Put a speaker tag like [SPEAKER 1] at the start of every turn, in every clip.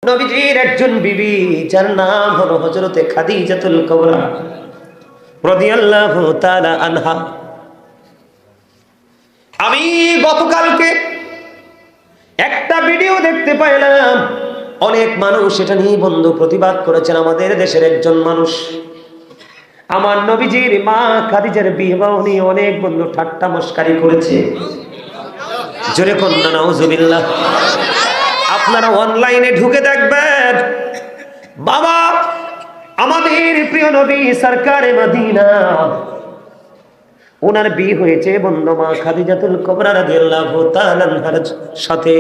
[SPEAKER 1] নবীজির একজন বিবি, যার নাম হলো হযরতে খাদিজাতুল কুবরা রাদিয়াল্লাহু তাআলা আনহা। আমি গতকালকে একটা ভিডিও দেখতে পাইলাম, অনেক মানুষ এটা নিয়ে বন্ধু প্রতিবাদ করেছেন। আমাদের দেশের একজন মানুষ আমার নবীজির মা খাদিজার বিবাহ নিয়ে অনেক বন্ধু ঠাট্টা মস্কারি করেছে। জোরে কন্যা নাউজুবিল্লাহ। আপনারা অনলাইনে ঢুকে দেখবেন, বাবা আমাদের প্রিয় নবী সরকারে মদিনা, ওনার বিয়ে হয়েছে বন্ধু মা খাদিজাতুল কুবরা রাদিয়াল্লাহু তাআলা আনহার সাথে।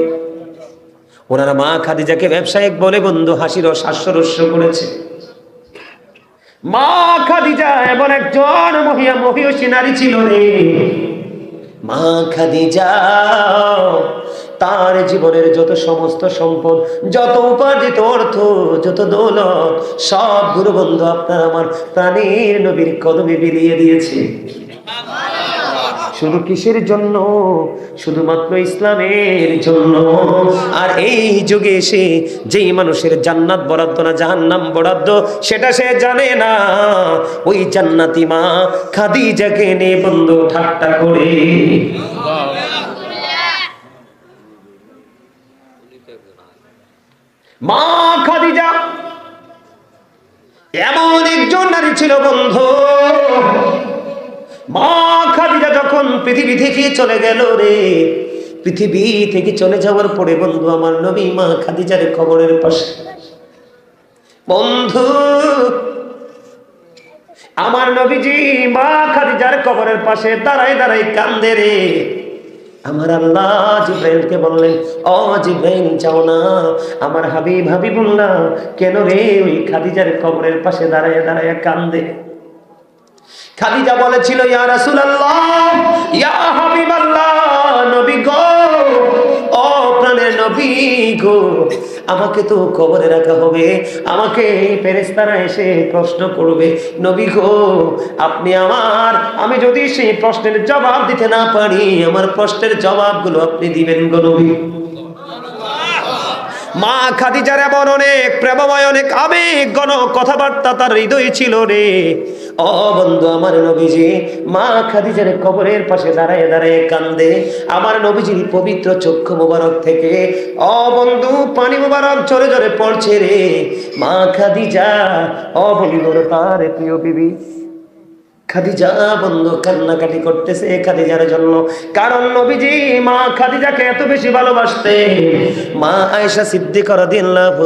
[SPEAKER 1] ওনার মা খাদিজাকে ব্যবসায়িক বলে বন্ধু হাসির হাস্যরস্য করেছে। মা খাদিজা এমন একজন মহিয়সী নারী ছিল রে। মা খাদিজা তার জীবনের যত সমস্ত সম্পদ, যত উপার্জিত অর্থ, যত দৌলত, সবগুলো বন্ধু আপনার আমার প্রাণের নবীর কদমে বিলিয়ে দিয়েছে। শুধু কিসের জন্য? শুধুমাত্র ইসলামের জন্য। আর এই যুগে এসে যেই মানুষের জান্নাত বরাদ্দ না জাহান্নাম বরাদ্দ সেটা সে জানে না, ওই জান্নাতি মা খাদিজাকে নিয়ে বন্ধু ঠাট্টা করে। মা খাদিজা এমন একজন নারী ছিল বন্ধু। মা খাদিজা যখন পৃথিবী থেকে চলে গেল রে, পৃথিবী থেকে চলে যাওয়ার পরে বন্ধু আমার নবী মা খাদিজার কবরের পাশে, বন্ধু আমার নবীজি মা খাদিজার কবরের পাশে দাঁড়ায় দাঁড়ায় কান্দে রে। আমার আল্লাহ জিব্রাইলকে বললেন, ও জিব্রাইল যাও না, আমার হাবিবুল্লাহ কেন রে ওই খাদিজার কবরের পাশে দাঁড়ায় দাঁড়ায় কান্দে? খাদিজা বলেছিল, ইয়া রাসূলুল্লাহ, ইয়া হাবিবাল্লাহ, নবী গো, ও প্রাণের নবী গো, আমাকে তো কবরে রাখা হবে, আমাকে এই ফেরেশতারা এসে প্রশ্ন করবে, নবী গো আপনি আমি যদি সেই প্রশ্নের জবাব দিতে না পারি, আমার প্রশ্নের জবাবগুলো আপনি দিবেন গো নবী। মা খাদিজার এমন অনেক প্রেমময়, অনেক আবেগ ঘন কথাবার্তা তার হৃদয় ছিল রে। ও বন্ধু আমার নবীজি মা খাদিজার কবরের পাশে দাঁড়ায় দাঁড়ায় কান্দে। আমার নবীজির পবিত্র চক্ষু মোবারক থেকে ও বন্ধু পানি মোবারক জোরে জোরে পড়ছে রে। মা খাদিজা, ও বন্ধু তার প্রিয় বিবি খাদিজা বন্ধু কান্নাকাটি করতেছে খাদিজার জন্য। কারণ নবীজি মা খাদিজাকে এত বেশি ভালোবাসতেন। মা আয়েশা সিদ্দিকা রাদিয়াল্লাহু